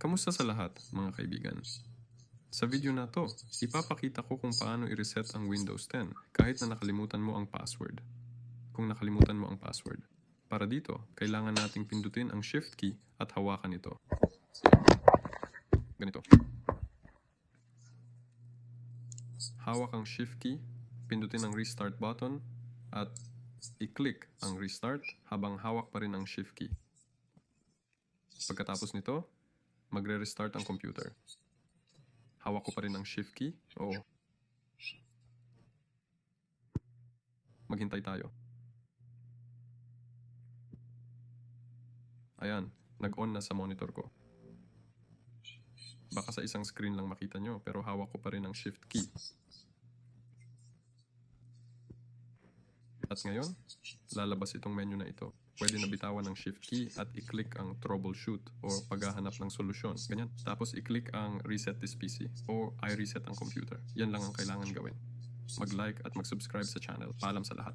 Kamusta sa lahat, mga kaibigan? Sa video na to, ipapakita ko kung paano i-reset ang Windows 10 kahit na nakalimutan mo ang password. Kung nakalimutan mo ang password. Para dito, kailangan nating pindutin ang Shift key at hawakan ito. Ganito. Hawak ang Shift key, pindutin ang Restart button, at i-click ang Restart habang hawak pa rin ang Shift key. Pagkatapos nito, magre-restart ang computer. Hawak ko pa rin ang Shift key. Maghintay tayo. Ayan, nag-on na sa monitor ko. Baka sa isang screen lang makita nyo, pero hawak ko pa rin ang Shift key. At ngayon, lalabas itong menu na ito. Pwede na bitawan ng Shift key at i-click ang Troubleshoot o paghahanap ng solusyon. Ganyan. Tapos i-click ang Reset this PC o I-reset ang computer. Yan lang ang kailangan gawin. Mag-like at mag-subscribe sa channel. Paalam sa lahat.